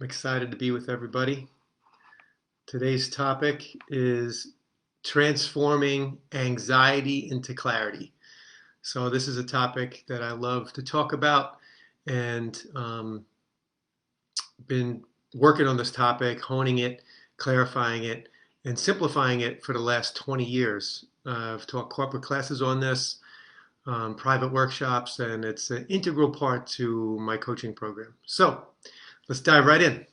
I'm excited to be with everybody. Today's topic is transforming anxiety into clarity. So, this is a topic that I love to talk about and been working on this topic, honing it, clarifying it, and simplifying it for the last 20 years. I've taught corporate classes on this, private workshops, and it's an integral part to my coaching program. So, let's dive right in.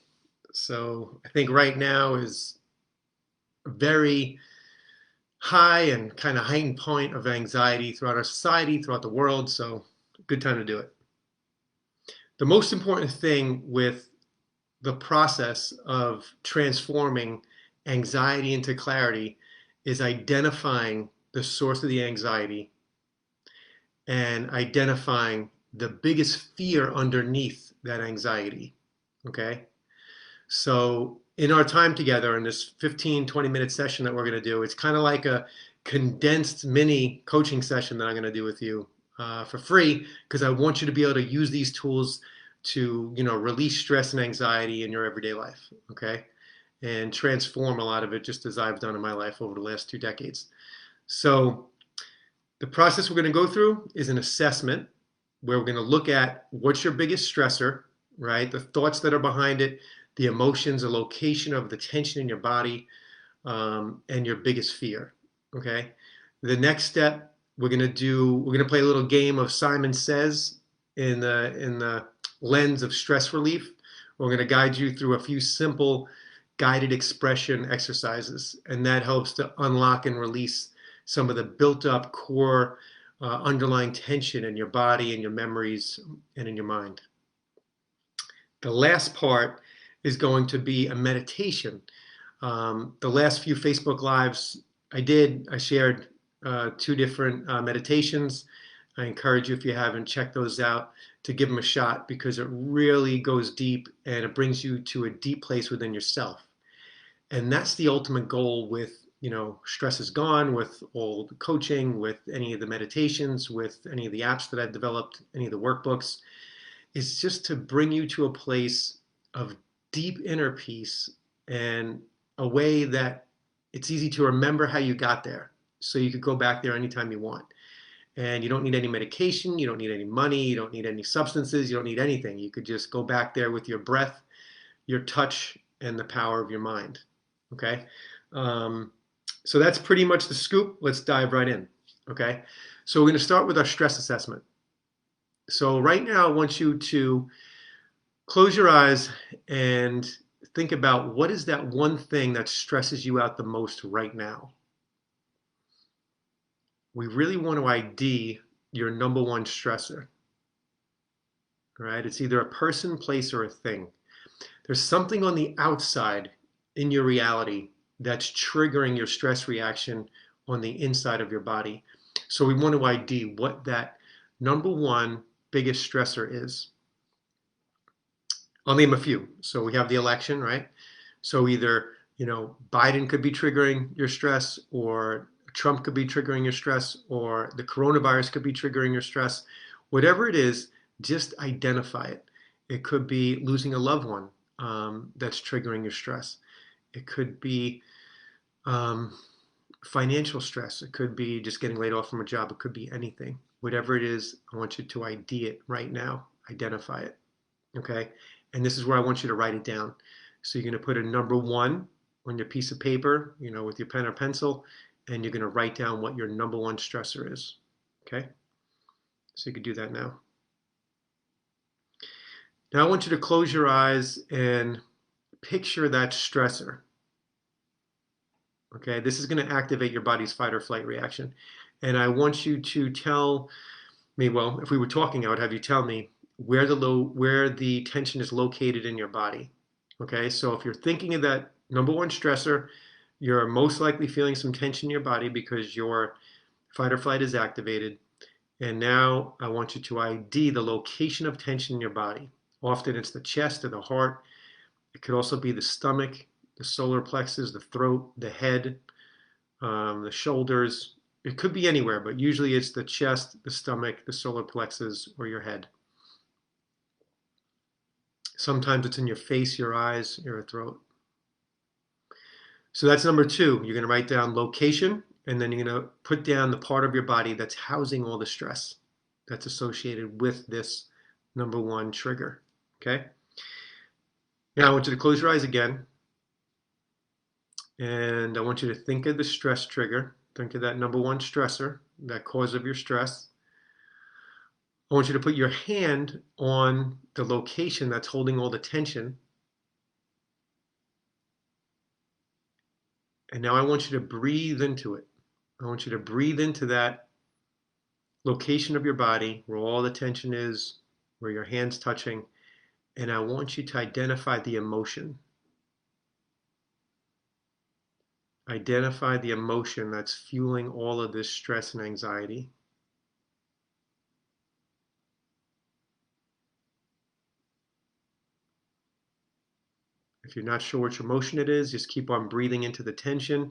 So I think right now is a very high and kind of heightened point of anxiety throughout our society, throughout the world. So good time to do it. The most important thing with the process of transforming anxiety into clarity is identifying the source of the anxiety and identifying the biggest fear underneath that anxiety. Okay. So in our time together in this 15, 20-minute session that we're going to do, it's kind of like a condensed mini coaching session that I'm going to do with you for free because I want you to be able to use these tools to, release stress and anxiety in your everyday life, okay? And transform a lot of it just as I've done in my life over the last 2 decades. So the process we're going to go through is an assessment where we're going to look at what's your biggest stressor, right? The thoughts that are behind it, the emotions, the location of the tension in your body, and your biggest fear. Okay. The next step we're gonna play a little game of Simon Says in the lens of stress relief. We're gonna guide you through a few simple guided expression exercises, and that helps to unlock and release some of the built-up core underlying tension in your body and your memories and in your mind. The last part is going to be a meditation. The last few Facebook Lives I shared 2 different meditations. I encourage you, if you haven't checked those out, to give them a shot because it really goes deep and it brings you to a deep place within yourself. And that's the ultimate goal with, stress is gone, with all the coaching, with any of the meditations, with any of the apps that I've developed, any of the workbooks, is just to bring you to a place of deep inner peace and a way that it's easy to remember how you got there. So you could go back there anytime you want. And you don't need any medication, you don't need any money, you don't need any substances, you don't need anything. You could just go back there with your breath, your touch, and the power of your mind. Okay? So that's pretty much the scoop. Let's dive right in. Okay? So we're going to start with our stress assessment. So right now, I want you to close your eyes and think about what is that one thing that stresses you out the most right now. We really want to ID your number one stressor, right? It's either a person, place, or a thing. There's something on the outside in your reality that's triggering your stress reaction on the inside of your body. So we want to ID what that number one biggest stressor is. I'll name a few. So we have the election, right? So either, Biden could be triggering your stress, or Trump could be triggering your stress, or the coronavirus could be triggering your stress. Whatever it is, just identify it. It could be losing a loved one that's triggering your stress. It could be financial stress. It could be just getting laid off from a job. It could be anything. Whatever it is, I want you to ID it right now. Identify it. Okay? And this is where I want you to write it down. So you're going to put a number one on your piece of paper, with your pen or pencil, and you're going to write down what your number one stressor is. Okay? So you can do that now. Now I want you to close your eyes and picture that stressor. Okay? This is going to activate your body's fight or flight reaction. And I want you to tell me, well, if we were talking, I would have you tell me where the tension is located in your body. Okay, so if you're thinking of that number one stressor, you're most likely feeling some tension in your body because your fight or flight is activated. And now I want you to ID the location of tension in your body. Often it's the chest or the heart. It could also be the stomach, the solar plexus, the throat, the head, the shoulders. It could be anywhere, but usually it's the chest, the stomach, the solar plexus, or your head. Sometimes it's in your face, your eyes, your throat. So that's number two. You're going to write down location, and then you're going to put down the part of your body that's housing all the stress that's associated with this number one trigger. Okay? Now I want you to close your eyes again, and I want you to think of the stress trigger. Think of that number one stressor, that cause of your stress. I want you to put your hand on the location that's holding all the tension. And now I want you to breathe into it. I want you to breathe into that location of your body where all the tension is, where your hand's touching. And I want you to identify the emotion. Identify the emotion that's fueling all of this stress and anxiety. If you're not sure which emotion it is, just keep on breathing into the tension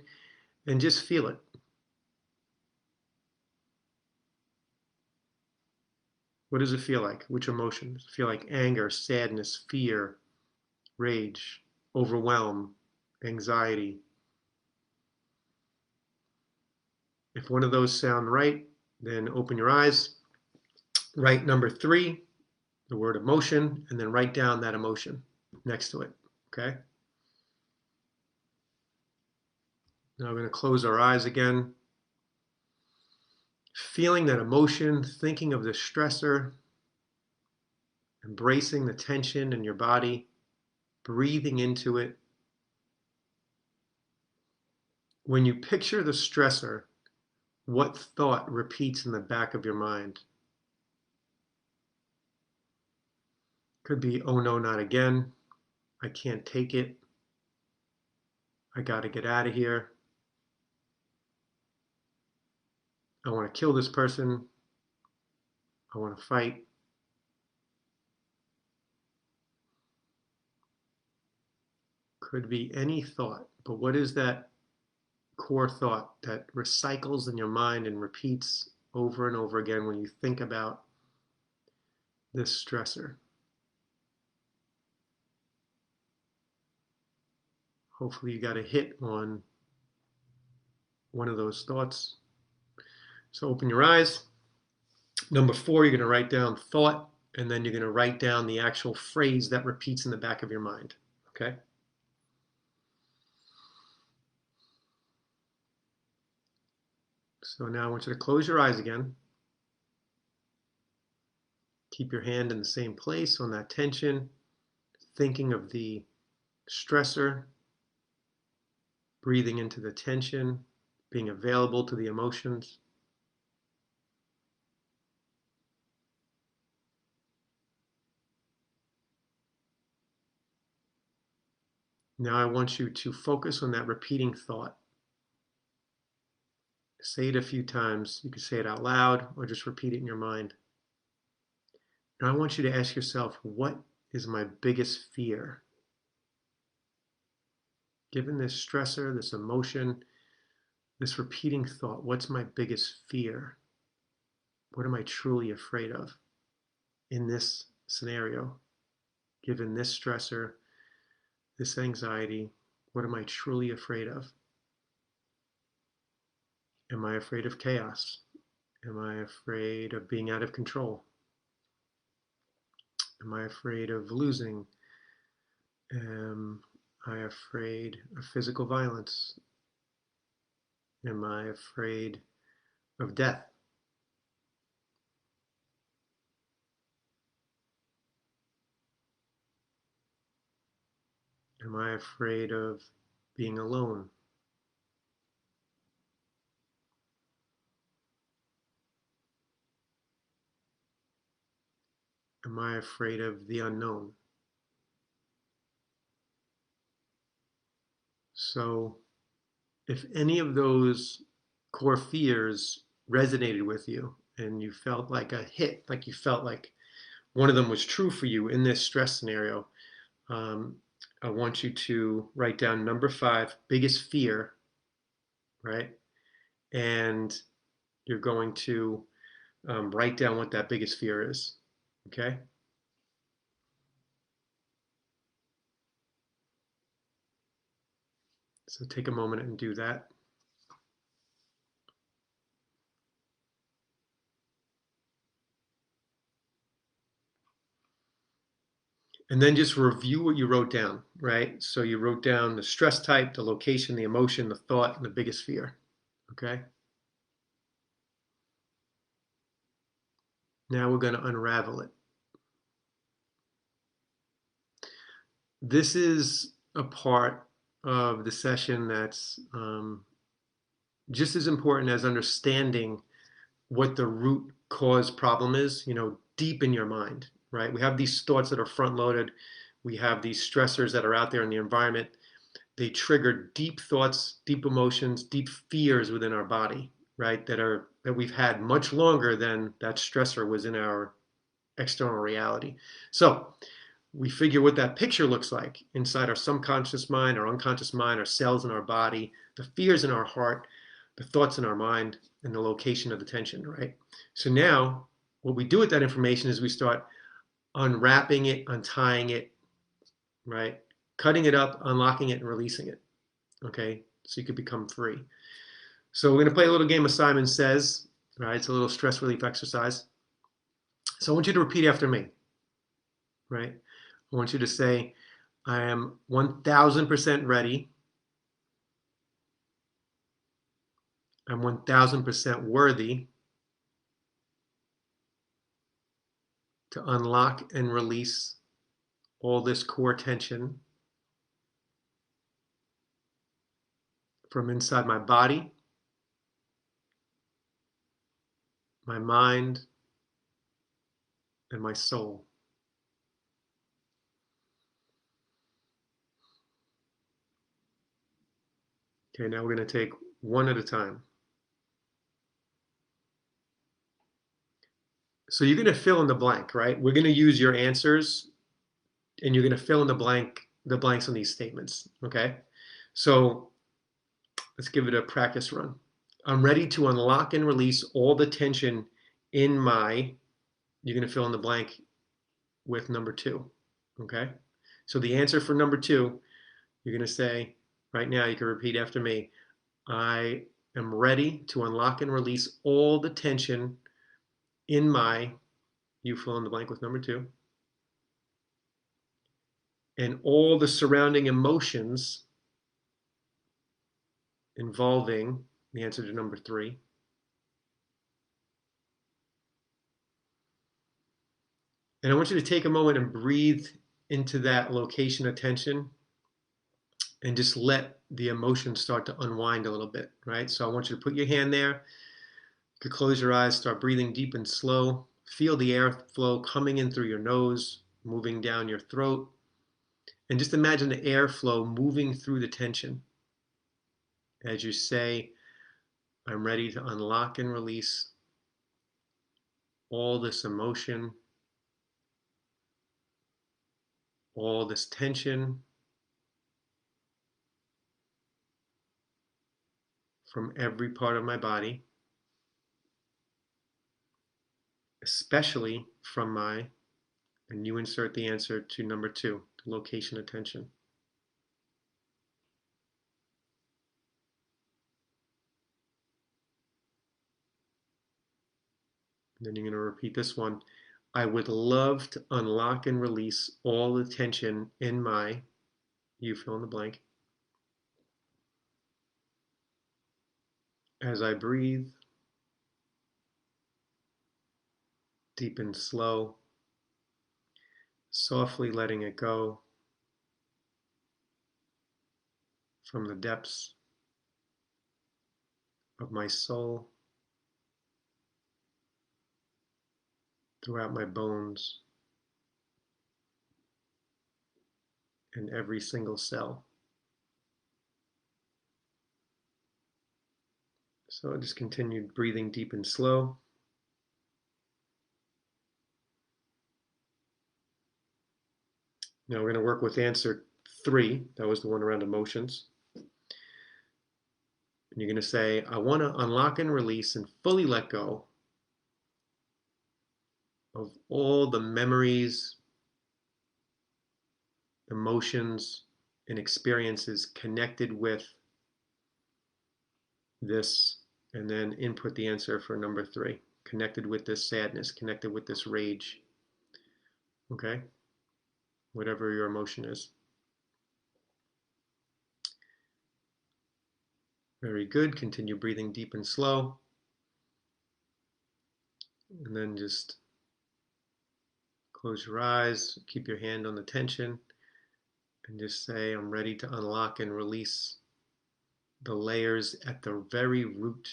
and just feel it. What does it feel like? Which emotion? Does it feel like anger, sadness, fear, rage, overwhelm, anxiety? If one of those sound right, then open your eyes. Write number three, the word emotion, and then write down that emotion next to it. Okay? Now we're going to close our eyes again. Feeling that emotion, thinking of the stressor, embracing the tension in your body, breathing into it. When you picture the stressor, what thought repeats in the back of your mind? Could be, oh no, not again. I can't take it. I got to get out of here. I want to kill this person. I want to fight. Could be any thought, but what is that core thought that recycles in your mind and repeats over and over again when you think about this stressor? Hopefully you got a hit on one of those thoughts. So open your eyes. Number four, you're going to write down thought, and then you're going to write down the actual phrase that repeats in the back of your mind. Okay? So now I want you to close your eyes again. Keep your hand in the same place on that tension, thinking of the stressor, breathing into the tension, being available to the emotions. Now I want you to focus on that repeating thought. Say it a few times. You can say it out loud or just repeat it in your mind. Now I want you to ask yourself, what is my biggest fear? Given this stressor, this emotion, this repeating thought, what's my biggest fear? What am I truly afraid of in this scenario? Given this stressor, this anxiety, what am I truly afraid of? Am I afraid of chaos? Am I afraid of being out of control? Am I afraid of losing? Am I afraid of physical violence? Am I afraid of death? Am I afraid of being alone? Am I afraid of the unknown? So, if any of those core fears resonated with you and you felt like a hit, like you felt like one of them was true for you in this stress scenario, um, I want you to write down number five, biggest fear, right? And you're going to write down what that biggest fear is, okay? So take a moment and do that. And then just review what you wrote down, right? So you wrote down the stress type, the location, the emotion, the thought, and the biggest fear. Okay? Now we're going to unravel it. This is a part of the session that's just as important as understanding what the root cause problem is, deep in your mind, right? We have these thoughts that are front loaded. We have these stressors that are out there in the environment. They trigger deep thoughts, deep emotions, deep fears within our body, right? That we've had much longer than that stressor was in our external reality. So we figure what that picture looks like inside our subconscious mind, our unconscious mind, our cells in our body, the fears in our heart, the thoughts in our mind, and the location of the tension, right? So now what we do with that information is we start unwrapping it, untying it, right? Cutting it up, unlocking it, and releasing it, okay? So you could become free. So we're going to play a little game of Simon Says, right? It's a little stress relief exercise. So I want you to repeat after me, right? I want you to say, I am 1000% ready. I'm 1000% worthy to unlock and release all this core tension from inside my body, my mind, and my soul. Okay, now we're going to take one at a time. So you're going to fill in the blank, right? We're going to use your answers and you're going to fill in the blanks on these statements, okay? So let's give it a practice run. I'm ready to unlock and release all the tension in my, you're going to fill in the blank with number 2, okay? So the answer for number 2, you're going to say, right now, you can repeat after me, I am ready to unlock and release all the tension in my, you fill in the blank with number 2, and all the surrounding emotions involving the answer to number 3. And I want you to take a moment and breathe into that location of tension and just let the emotions start to unwind a little bit, right? So I want you to put your hand there. You could close your eyes, start breathing deep and slow. Feel the airflow coming in through your nose, moving down your throat. And just imagine the airflow moving through the tension as you say, I'm ready to unlock and release all this emotion, all this tension from every part of my body, especially from my, and you insert the answer to number 2, the location of tension. And then you're going to repeat this one. I would love to unlock and release all the tension in my, you fill in the blank, as I breathe deep and slow, softly letting it go from the depths of my soul, throughout my bones, and every single cell. So I just continued breathing deep and slow. Now we're going to work with answer 3. That was the one around emotions. And you're going to say, I want to unlock and release and fully let go of all the memories, emotions, and experiences connected with this, and then input the answer for number 3. Connected with this sadness, connected with this rage. Okay? Whatever your emotion is. Very good. Continue breathing deep and slow. And then just close your eyes, keep your hand on the tension, and just say, I'm ready to unlock and release the layers at the very root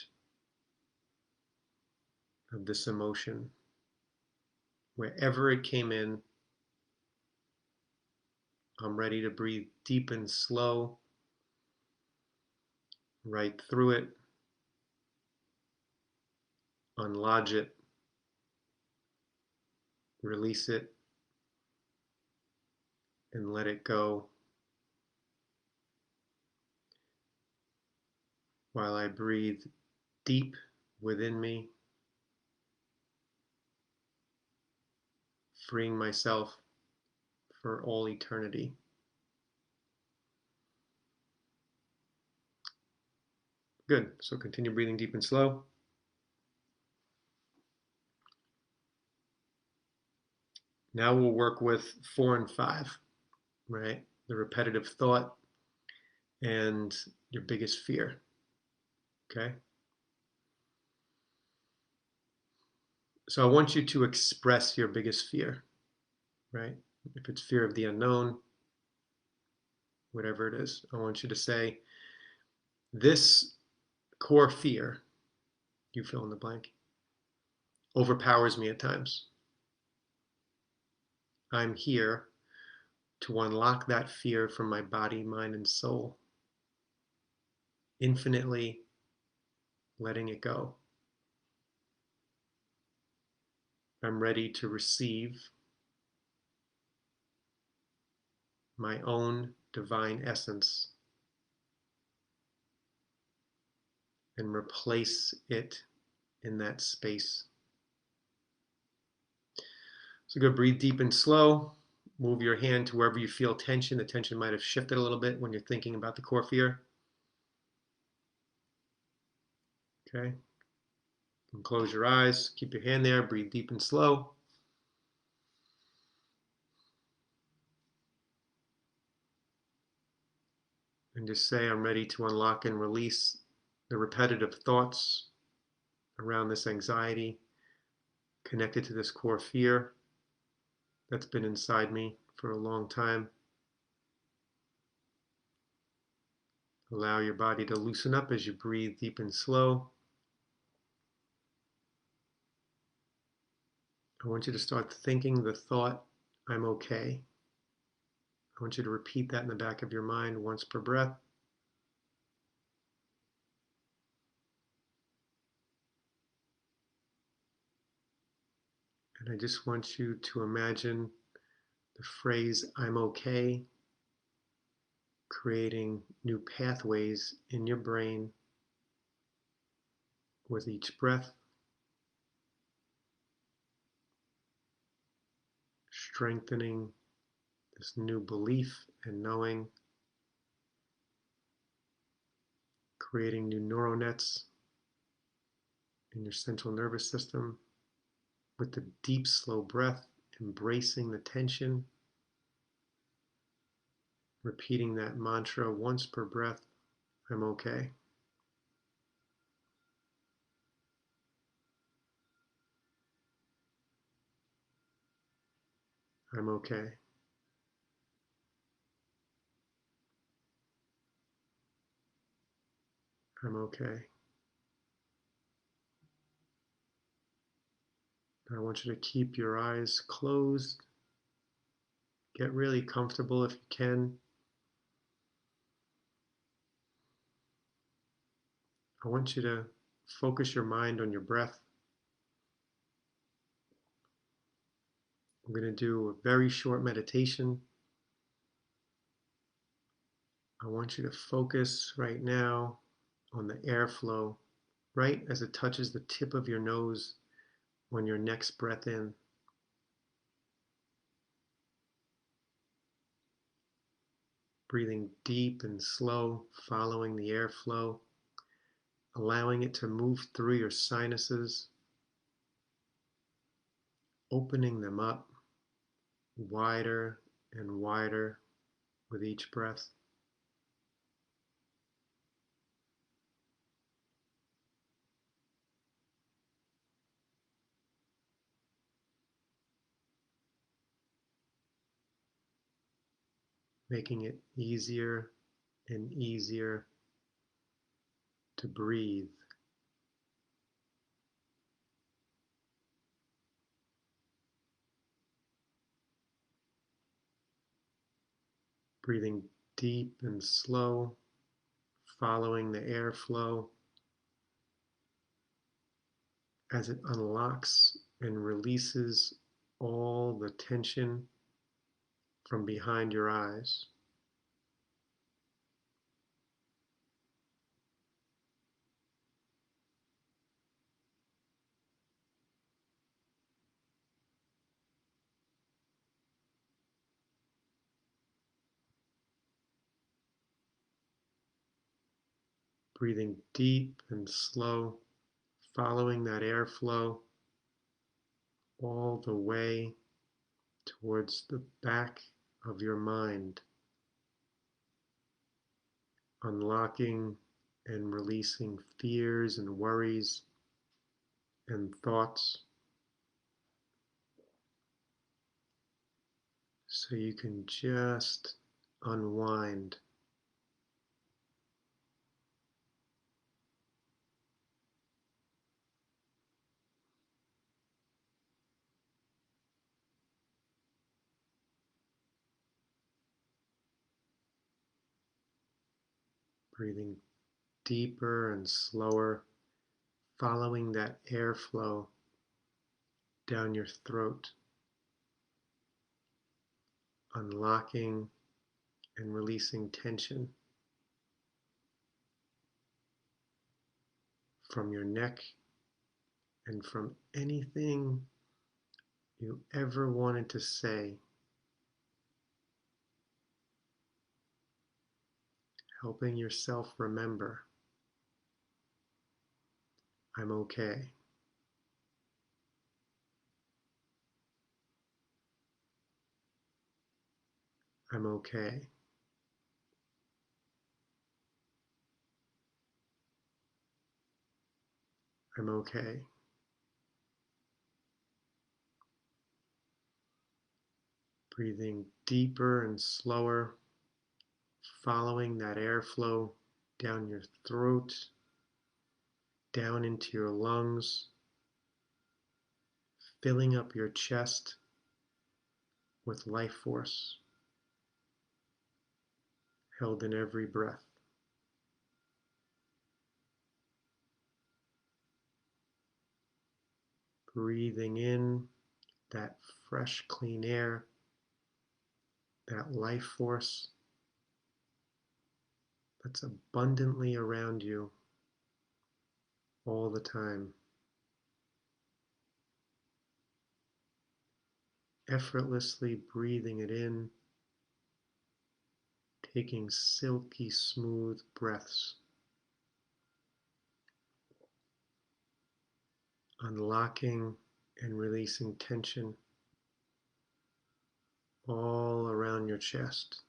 of this emotion. Wherever it came in, I'm ready to breathe deep and slow, right through it, unlodge it, release it, and let it go while I breathe deep within me, freeing myself for all eternity. Good. So continue breathing deep and slow. Now we'll work with 4 and 5, right? The repetitive thought and your biggest fear. Okay? So I want you to express your biggest fear, right? If it's fear of the unknown, whatever it is, I want you to say, this core fear, you fill in the blank, overpowers me at times. I'm here to unlock that fear from my body, mind, and soul, infinitely letting it go. I'm ready to receive my own divine essence and replace it in that space. So go breathe deep and slow. Move your hand to wherever you feel tension. The tension might have shifted a little bit when you're thinking about the core fear. Okay. And close your eyes. Keep your hand there. Breathe deep and slow. And just say, I'm ready to unlock and release the repetitive thoughts around this anxiety connected to this core fear that's been inside me for a long time. Allow your body to loosen up as you breathe deep and slow. I want you to start thinking the thought, I'm okay. I want you to repeat that in the back of your mind once per breath. And I just want you to imagine the phrase, I'm okay, creating new pathways in your brain with each breath, strengthening this new belief and knowing, creating new neural nets in your central nervous system with the deep, slow breath, embracing the tension, repeating that mantra once per breath, I'm okay. I'm okay. I'm okay. I want you to keep your eyes closed. Get really comfortable if you can. I want you to focus your mind on your breath. I'm going to do a very short meditation. I want you to focus right now on the airflow, right as it touches the tip of your nose on your next breath in. Breathing deep and slow, following the airflow. allowing it to move through your sinuses, opening them up wider and wider with each breath. Making it easier and easier to breathe. Breathing deep and slow, following the airflow as it unlocks and releases all the tension from behind your eyes. Breathing deep and slow, following that airflow all the way towards the back of your mind, unlocking and releasing fears and worries and thoughts so you can just unwind. Breathing deeper and slower, following that airflow down your throat, unlocking and releasing tension from your neck and from anything you ever wanted to say, helping yourself remember, I'm okay. I'm okay. I'm okay. Breathing deeper and slower, following that airflow down your throat, down into your lungs, filling up your chest with life force held in every breath. Breathing in that fresh, clean air, that life force that's abundantly around you all the time. Effortlessly breathing it in, taking silky smooth breaths, unlocking and releasing tension all around your chest.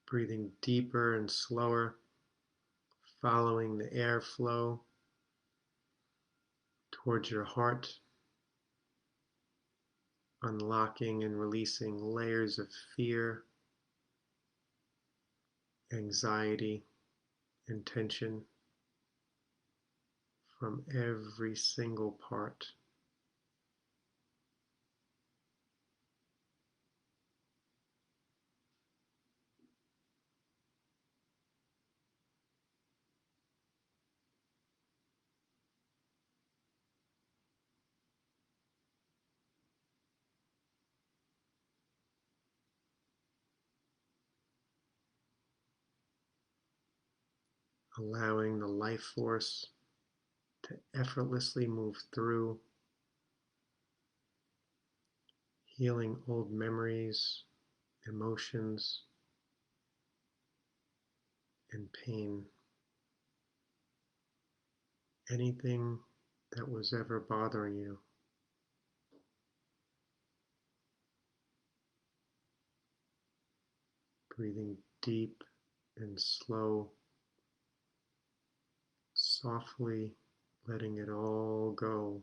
Breathing deeper and slower, following the airflow towards your heart, unlocking and releasing layers of fear, anxiety, and tension from every single part. allowing the life force to effortlessly move through, healing old memories, emotions, and pain. Anything that was ever bothering you. Breathing deep and slow, softly letting it all go.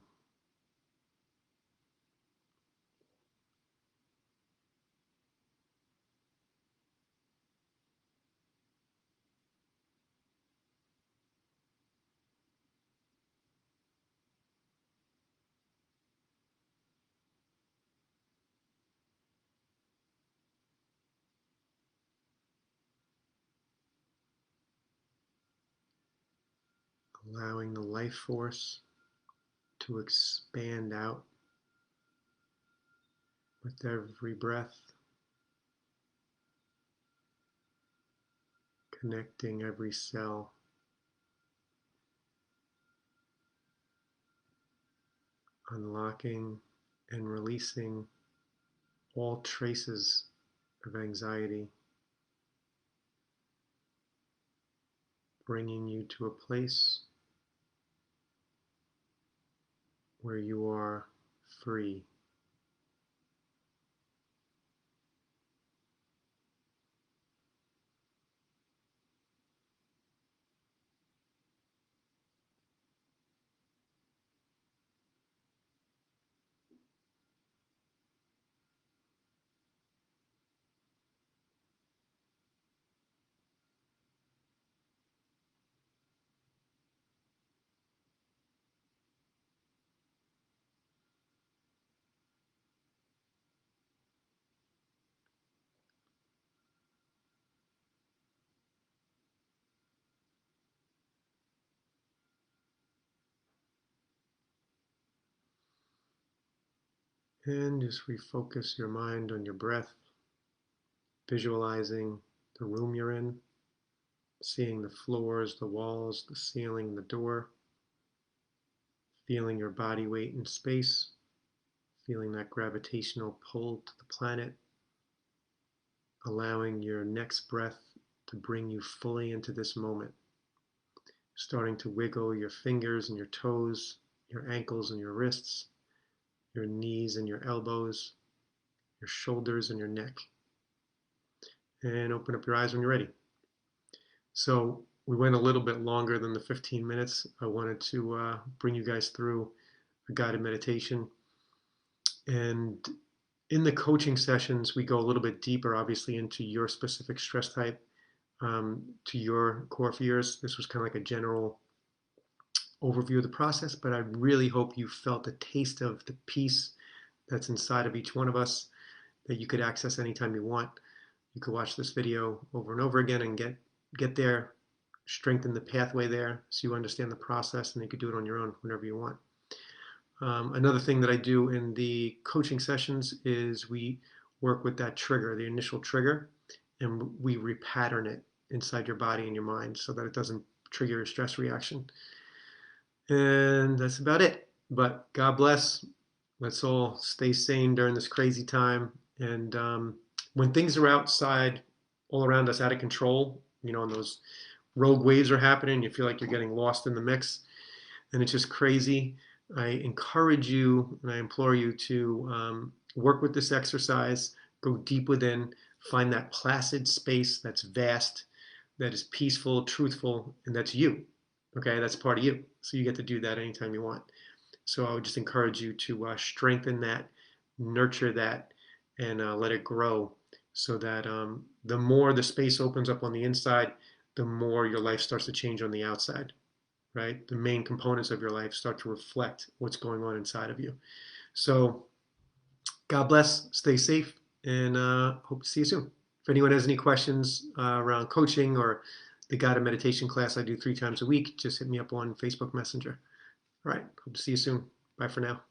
Allowing the life force to expand out with every breath, connecting every cell, unlocking and releasing all traces of anxiety, bringing you to a place where you are free. And just refocus your mind on your breath, visualizing the room you're in, seeing the floors, the walls, the ceiling, the door, feeling your body weight in space, feeling that gravitational pull to the planet, allowing your next breath to bring you fully into this moment, starting to wiggle your fingers and your toes, your ankles and your wrists, your knees and your elbows, your shoulders and your neck. And open up your eyes when you're ready. So we went a little bit longer than the 15 minutes. I wanted to bring you guys through a guided meditation. And in the coaching sessions, we go a little bit deeper, obviously, into your specific stress type, to your core fears. This was kind of like a general overview of the process, but I really hope you felt a taste of the peace that's inside of each one of us that you could access anytime you want. You could watch this video over and over again and get there, strengthen the pathway there so you understand the process, and you could do it on your own whenever you want. Another thing that I do in the coaching sessions is we work with that trigger, the initial trigger, and we repattern it inside your body and your mind so that it doesn't trigger a stress reaction. And that's about it. But God bless. Let's all stay sane during this crazy time. And when things are outside, all around us, out of control, and those rogue waves are happening, you feel like you're getting lost in the mix, and it's just crazy. I encourage you and I implore you to work with this exercise, go deep within, find that placid space that's vast, that is peaceful, truthful, and that's you. Okay, that's part of you. So you get to do that anytime you want. So I would just encourage you to strengthen that, nurture that, and let it grow so that the more the space opens up on the inside, the more your life starts to change on the outside, right? The main components of your life start to reflect what's going on inside of you. So God bless, stay safe, and hope to see you soon. If anyone has any questions around coaching or the guided meditation class I do 3 times a week, just hit me up on Facebook Messenger. All right, hope to see you soon. Bye for now.